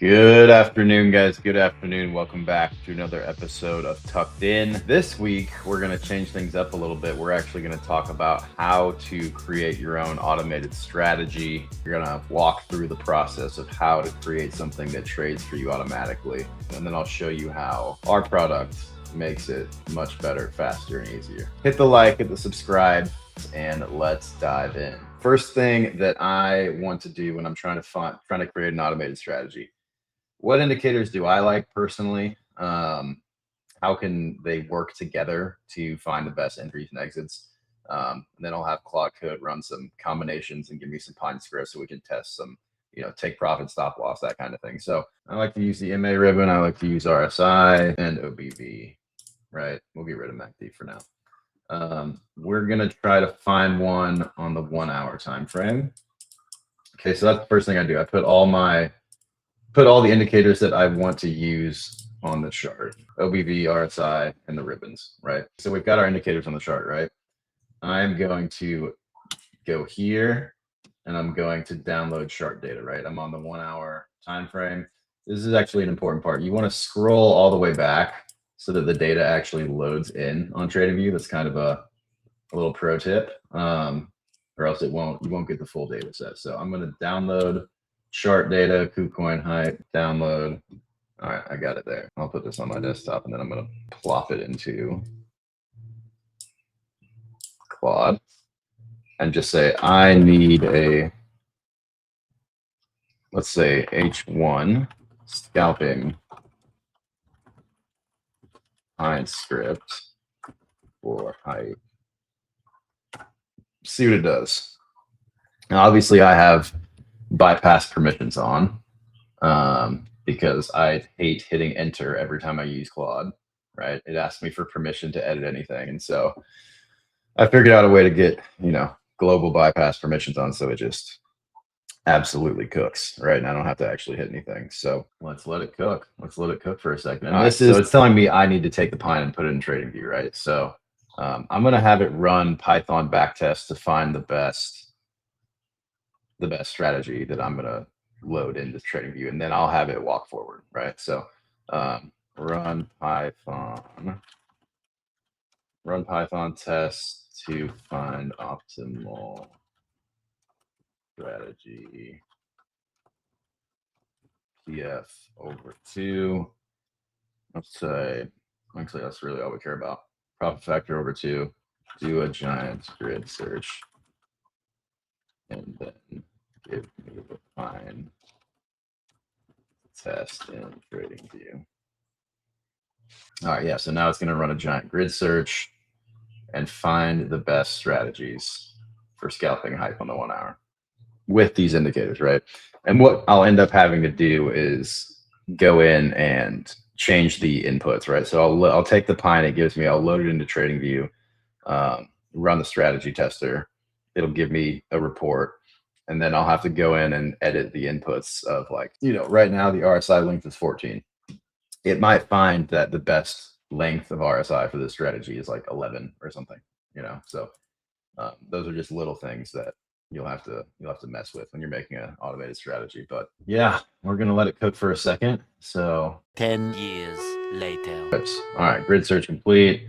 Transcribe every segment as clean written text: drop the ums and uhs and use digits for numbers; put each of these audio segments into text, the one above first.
Good afternoon, guys. Good afternoon. Welcome back to another episode of Tucked In. This week, we're going to change things up a little bit. We're actually going to talk about how to create your own automated strategy. We're going to walk through the process of how to create something that trades for you automatically. And then I'll show you how our product makes it much better, faster, and easier. Hit the like, hit the subscribe, and let's dive in. First thing that I want to do when I'm trying to create an automated strategy. What indicators do I like personally? How can they work together to find the best entries and exits? And then I'll have Claude Code run some combinations and give me some pine scripts so we can test some, take profit, stop loss, that kind of thing. So I like to use the MA ribbon. I like to use RSI and OBV, right? We'll get rid of MACD for now. We're going to try to find one on the 1 hour time frame. Okay, so that's the first thing I do. I put all the indicators that I want to use on the chart, OBV, RSI, and the ribbons, right? So we've got our indicators on the chart, right? I'm going to go here and I'm going to download chart data, right? I'm on the 1 hour time frame. This is actually an important part. You want to scroll all the way back so that the data actually loads in on TradingView. That's kind of a little pro tip, or else you won't get the full data set. So I'm going to download chart data, KuCoin hype, download. All right, I got it there. I'll put this on my desktop and then I'm going to plop it into Claude and just say, I need let's say H1 scalping pine script for hype. See what it does. Now, obviously I have bypass permissions on because I hate hitting enter every time I use Claude, right? It asks me for permission to edit anything. And so I figured out a way to get, global bypass permissions on so it just absolutely cooks, right? And I don't have to actually hit anything. So let's let it cook. Let's let it cook for a second. And so it's telling me I need to take the pine and put it in TradingView, right? So I'm going to have it run Python backtest to find the best strategy that I'm going to load into TradingView, and then I'll have it walk forward, right? So run Python test to find optimal strategy PF over 2. Let's say, actually, that's really all we care about. Profit factor over 2. Do a giant grid search, and then give me the pine test in TradingView. All right, yeah, so now it's going to run a giant grid search and find the best strategies for scalping hype on the 1 hour with these indicators, right? And what I'll end up having to do is go in and change the inputs, right? So I'll take the pine it gives me, I'll load it into TradingView, run the strategy tester. It'll give me a report. And then I'll have to go in and edit the inputs of, like, right now the RSI length is 14. It might find that the best length of RSI for this strategy is like 11 or something, So those are just little things that you'll have to mess with when you're making an automated strategy. But yeah, we're gonna let it cook for a second. So 10 years later. All right, grid search complete.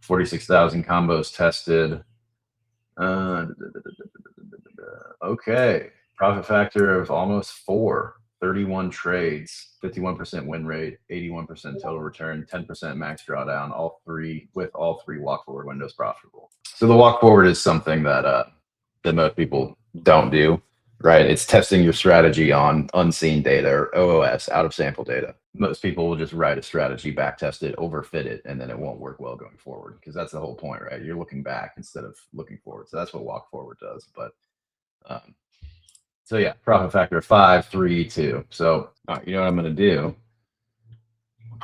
46,000 combos tested. Okay, profit factor of almost 4, 31 trades, 51% win rate, 81% total return, 10% max drawdown, all three walk forward windows profitable. So the walk forward is something that most people don't do, right? It's testing your strategy on unseen data, or OOS, out of sample data. Most people will just write a strategy, back test it, overfit it, and then it won't work well going forward, because that's the whole point, right? You're looking back instead of looking forward. So that's what walk forward does. But so yeah, profit factor 5, 3, 2. So you know what I'm going to do?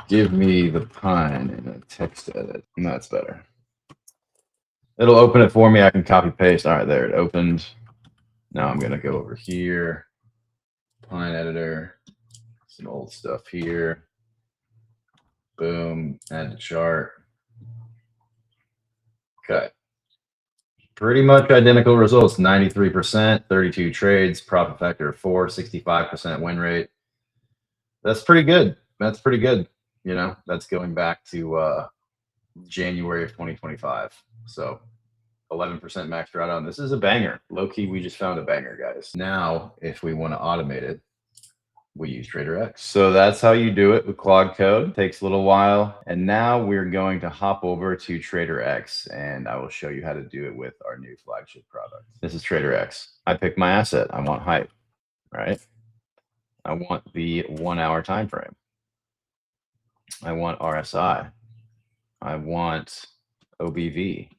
Give me the pine in a text edit. And that's better. It'll open it for me. I can copy paste. All right, there it opened. Now I'm going to go over here. Pine editor. Some old stuff here. Boom. Add to chart. Okay. Pretty much identical results. 93%, 32 trades, profit factor of 4, 65% win rate. That's pretty good. That's pretty good. You know, that's going back to January of 2025. So 11% max drawdown. This is a banger. Low key, we just found a banger, guys. Now, if we want to automate it, we use TraderX. So that's how you do it with Claude Code. Takes a little while. And now we're going to hop over to TraderX, and I will show you how to do it with our new flagship product. This is TraderX. I pick my asset. I want hype, right? I want the 1 hour time frame. I want RSI. I want OBV.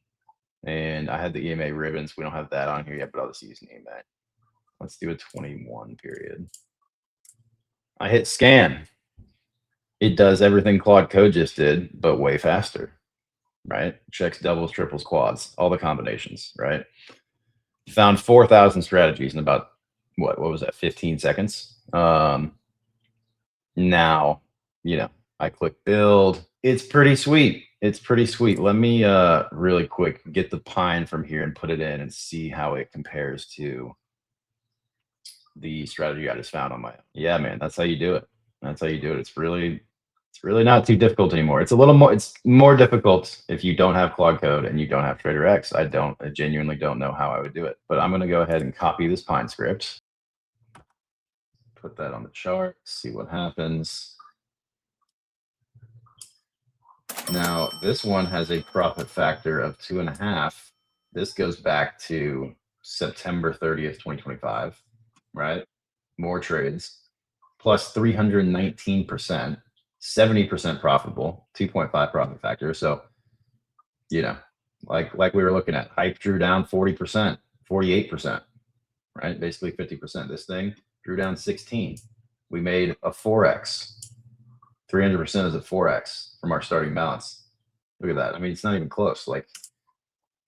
And I had the EMA ribbons. We don't have that on here yet, but I'll just use an EMA. Let's do a 21 period. I hit scan. It does everything Claude Code just did, but way faster, right? Checks doubles, triples, quads, all the combinations, right? Found 4,000 strategies in about, what was that, 15 seconds? Now, you know, I click build. It's pretty sweet. It's pretty sweet. Let me really quick get the pine from here and put it in and see how it compares to the strategy I just found on my own. Yeah, man, that's how you do it. That's how you do it. It's really not too difficult anymore. It's more difficult if you don't have Claude Code and you don't have TraderX. I genuinely don't know how I would do it. But I'm going to go ahead and copy this pine script. Put that on the chart, see what happens. Now, this one has a profit factor of 2.5. This goes back to September 30th, 2025, right? More trades, plus 319%, 70% profitable, 2.5 profit factor. So, you know, like we were looking at, hype drew down 40%, 48%, right? Basically 50%. This thing drew down 16. We made a 4x. 300% is a 4x from our starting balance. Look at that. I mean, it's not even close. Like,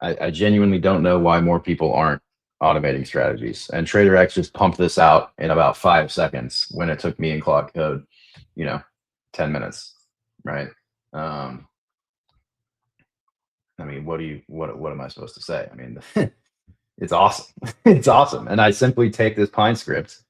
I genuinely don't know why more people aren't automating strategies. And TraderX just pumped this out in about 5 seconds when it took me in Claude Code, 10 minutes, right? I mean, what am I supposed to say? I mean, it's awesome. It's awesome. And I simply take this pine script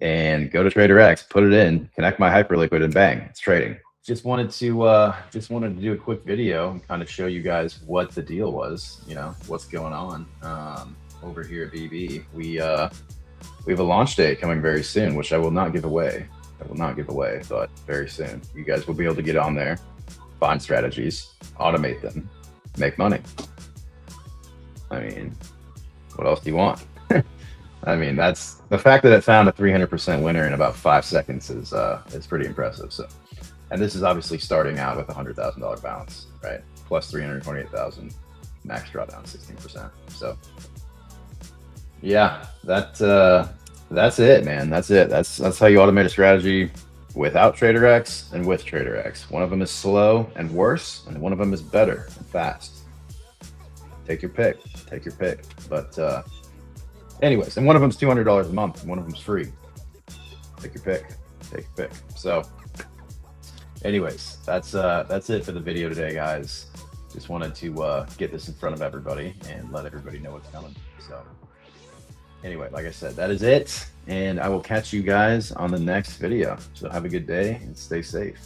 and go to TraderX, put it in, connect my Hyperliquid, and bang, it's trading. Just wanted to do a quick video and kind of show you guys what the deal was, what's going on over here at BB. We have a launch date coming very soon, which I will not give away. But very soon you guys will be able to get on there, find strategies, automate them, make money. I mean, what else do you want? I mean, that's the fact that it found a 300% winner in about 5 seconds is pretty impressive. So, and this is obviously starting out with a $100,000 balance, right? Plus 328,000 max drawdown, 16%. So, yeah, that's it, man. That's it. That's how you automate a strategy without TraderX and with TraderX. One of them is slow and worse, and one of them is better and fast. Take your pick. Take your pick. But anyways, and one of them's $200 a month, and one of them's free. Take your pick. Take your pick. So, anyways, that's it for the video today, guys. Just wanted to get this in front of everybody and let everybody know what's coming. So, anyway, like I said, that is it, and I will catch you guys on the next video. So have a good day and stay safe.